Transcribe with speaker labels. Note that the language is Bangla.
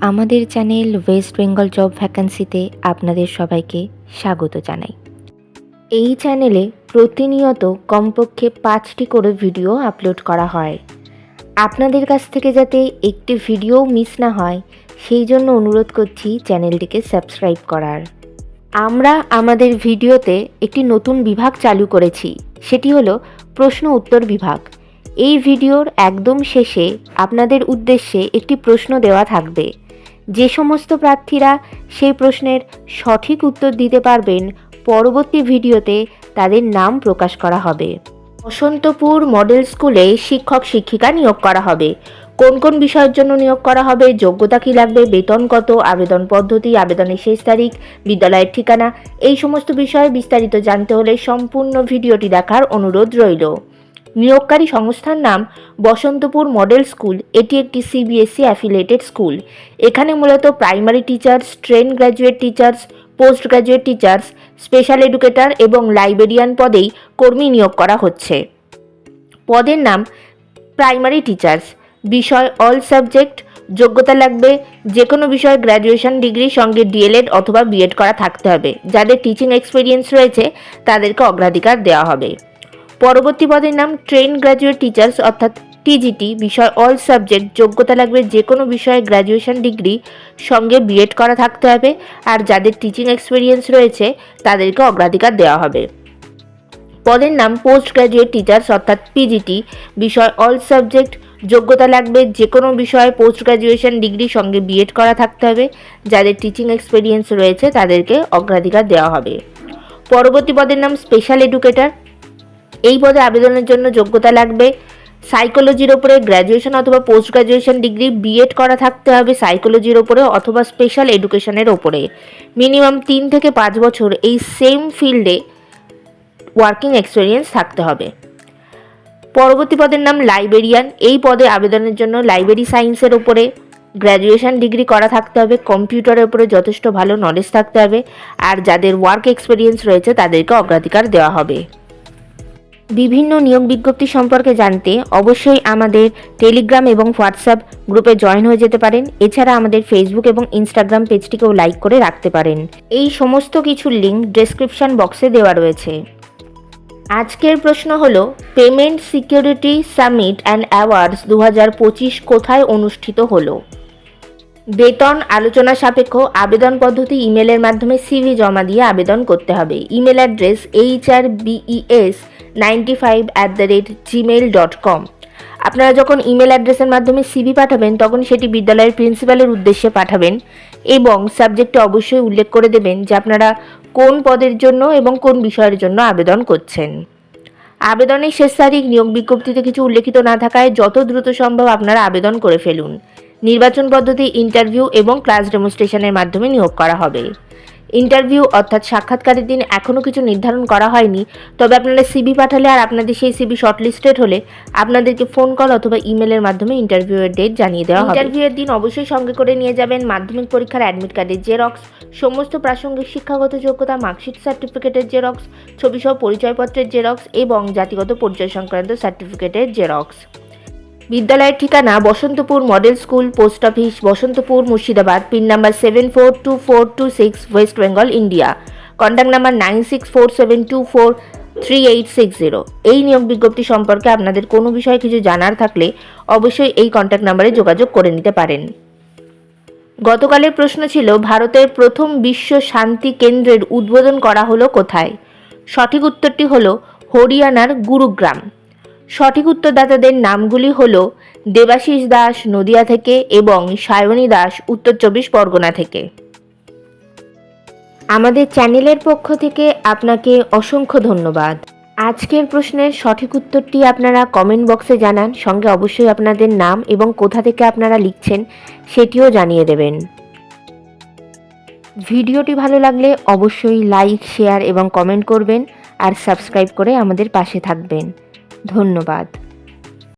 Speaker 1: আমাদের চ্যানেল ওয়েস্ট বেঙ্গল জব ভ্যাকান্সিতে আপনাদের সবাইকে স্বাগত জানাই। এই চ্যানেলে প্রতিনিয়ত কমপক্ষে 5টি করে ভিডিও আপলোড করা হয়। আপনাদের কাছ থেকে যাতে একটি ভিডিও মিস না হয় সেই জন্য অনুরোধ করছি চ্যানেলটিকে সাবস্ক্রাইব করার। আমরা আমাদের ভিডিওতে একটি নতুন বিভাগ চালু করেছি, সেটি হলো প্রশ্ন উত্তর বিভাগ। এই ভিডিওর একদম শেষে আপনাদের উদ্দেশ্যে একটি প্রশ্ন দেওয়া থাকবে। যে সমস্ত প্রার্থীরা সেই প্রশ্নের সঠিক উত্তর দিতে পারবেন, পরবর্তী ভিডিওতে তাদের নাম প্রকাশ করা হবে। বসন্তপুর মডেল স্কুলে শিক্ষক শিক্ষিকা নিয়োগ করা হবে। কোন কোন বিষয়ের জন্য নিয়োগ করা হবে, যোগ্যতা কী লাগবে, বেতন কত, আবেদন পদ্ধতি, আবেদনের শেষ তারিখ, বিদ্যালয়ের ঠিকানা, এই সমস্ত বিষয়ে বিস্তারিত জানতে হলে সম্পূর্ণ ভিডিওটি দেখার অনুরোধ রইল। নিয়োগকারী সংস্থার নাম বসন্তপুর মডেল স্কুল। এটি একটি সিবিএসই অ্যাফিলিয়েটেড স্কুল। এখানে মূলত primary teachers, train graduate teachers, post graduate teachers, special educator এবং লাইব্রেরিয়ান পদেই কর্মী নিয়োগ করা হচ্ছে। পদের নাম প্রাইমারি টিচার্স। বিষয় অল সাবজেক্ট। যোগ্যতা লাগবে যে কোনো বিষয়ে গ্র্যাজুয়েশন ডিগ্রির সঙ্গে ডিএলএড অথবা বিএড করা থাকতে হবে। যাদের টিচিং এক্সপিরিয়েন্স রয়েছে তাদেরকে অগ্রাধিকার দেওয়া হবে। পরবর্তী পদের নাম ট্রেন গ্র্যাজুয়েট টিচার্স অর্থাৎ টিজিটি। বিষয় অল সাবজেক্ট। যোগ্যতা লাগবে যে কোনো বিষয়ে গ্র্যাজুয়েশন ডিগ্রি সঙ্গে বিএড করা থাকতে হবে, আর যাদের টিচিং এক্সপিরিয়েন্স রয়েছে তাদেরকে অগ্রাধিকার দেওয়া হবে। পদের নাম পোস্ট গ্র্যাজুয়েট টিচার্স অর্থাৎ পিজিটি। বিষয় অল সাবজেক্ট। যোগ্যতা লাগবে যে কোনো বিষয়ে পোস্ট গ্র্যাজুয়েশন ডিগ্রি সঙ্গে বিএড করা থাকতে হবে, যাদের টিচিং এক্সপিরিয়েন্স রয়েছে তাদেরকে অগ্রাধিকার দেওয়া হবে। পরবর্তী পদের নাম স্পেশাল এডুকেটর। এই পদে আবেদনের জন্য যোগ্যতা লাগবে সাইকোলজির ওপরে গ্র্যাজুয়েশন অথবা পোস্ট গ্র্যাজুয়েশন ডিগ্রি, বিএড করা থাকতে হবে সাইকোলজির ওপরে অথবা স্পেশাল এডুকেশনের ওপরে। মিনিমাম 3 থেকে 5 বছর এই সেম ফিল্ডে ওয়ার্কিং এক্সপিরিয়েন্স থাকতে হবে। পরবর্তী পদের নাম লাইব্রেরিয়ান। এই পদে আবেদনের জন্য লাইব্রেরি সায়েন্সের ওপরে গ্র্যাজুয়েশন ডিগ্রি করা থাকতে হবে, কম্পিউটারের উপরে যথেষ্ট ভালো নলেজ থাকতে হবে, আর যাদের ওয়ার্ক এক্সপিরিয়েন্স রয়েছে তাদেরকে অগ্রাধিকার দেওয়া হবে। বিভিন্ন নিয়োগ বিজ্ঞপ্তি সম্পর্কে জানতে অবশ্যই আমাদের টেলিগ্রাম এবং হোয়াটসঅ্যাপ গ্রুপে জয়েন হয়ে যেতে পারেন। এছাড়া আমাদের ফেসবুক এবং ইনস্টাগ্রাম পেজটিকেও লাইক করে রাখতে পারেন। এই সমস্ত কিছুর লিঙ্ক ডেসক্রিপশন বক্সে দেওয়া রয়েছে। আজকের প্রশ্ন হলো, payment security summit and awards 2025 কোথায় অনুষ্ঠিত হলো? বেতন আলোচনা সাপেক্ষ। আবেদন পদ্ধতি ইমেলের মাধ্যমে সিভি জমা দিয়ে আবেদন করতে হবে। Email address hrbes95@gmail.com। আপনারা যখন ইমেল অ্যাড্রেসের মাধ্যমে সিভি পাঠাবেন তখন সেটি বিদ্যালয়ের প্রিন্সিপালের উদ্দেশ্যে পাঠাবেন এবং সাবজেক্টে অবশ্যই উল্লেখ করে দেবেন যে আপনারা কোন পদের জন্য এবং কোন বিষয়ের জন্য আবেদন করছেন। আবেদনের শেষ তারিখ নিয়োগ বিজ্ঞপ্তিতে কিছু উল্লেখিত না থাকায় যত দ্রুত সম্ভব আপনারা আবেদন করে ফেলুন। নির্বাচন পদ্ধতি ইন্টারভিউ এবং ক্লাস ডেমনস্ট্রেশনের মাধ্যমে নিয়োগ করা হবে। ইন্টারভিউ অর্থাৎ সাক্ষাৎকারের দিন এখনও কিছু নির্ধারণ করা হয়নি, তবে আপনারা সিভি পাঠালে আর আপনাদের সেই সিভি শর্টলিস্টেড হলে আপনাদেরকে ফোন কল অথবা ইমেলের মাধ্যমে ইন্টারভিউয়ের ডেট জানিয়ে দেওয়া হবে। ইন্টারভিউয়ের দিন অবশ্যই সঙ্গে করে নিয়ে যাবেন মাধ্যমিক পরীক্ষার অ্যাডমিট কার্ডের জেরক্স, সমস্ত প্রাসঙ্গিক শিক্ষাগত যোগ্যতা, মার্কশিট সার্টিফিকেটের জেরক্স, ছবিসহ পরিচয়পত্রের জেরক্স এবং জাতিগত পরিচয় সংক্রান্ত সার্টিফিকেটের জেরক্স। বিদ্যালয়ের ঠিকানা Basantapur model school, post office Basantapur, Murshidabad. Pin number 742426, West Bengal, India. Contact number 9647243860। এই নিয়োগ বিজ্ঞপ্তি সম্পর্কে আপনাদের কোনো বিষয়ে কিছু জানার থাকলে অবশ্যই এই কন্ট্যাক্ট নাম্বারে যোগাযোগ করে নিতে পারেন। গতকালের প্রশ্ন ছিল, ভারতের প্রথম বিশ্ব শান্তি কেন্দ্রের উদ্বোধন করা হলো কোথায়? সঠিক উত্তরটি হলো হরিয়ানার গুরুগ্রাম। সঠিক উত্তরদাতাদের নামগুলি হল দেবাশিস দাস নদিয়া থেকে এবং সায়নী দাস উত্তর 24 পরগনা থেকে। আমাদের চ্যানেলের পক্ষ থেকে আপনাকে অসংখ্য ধন্যবাদ। আজকের প্রশ্নের সঠিক উত্তরটি আপনারা কমেন্ট বক্সে জানান, সঙ্গে অবশ্যই আপনাদের নাম এবং কোথা থেকে আপনারা লিখছেন সেটিও জানিয়ে দেবেন। ভিডিওটি ভালো লাগলে অবশ্যই লাইক, শেয়ার এবং কমেন্ট করবেন আর সাবস্ক্রাইব করে আমাদের পাশে থাকবেন। ধন্যবাদ।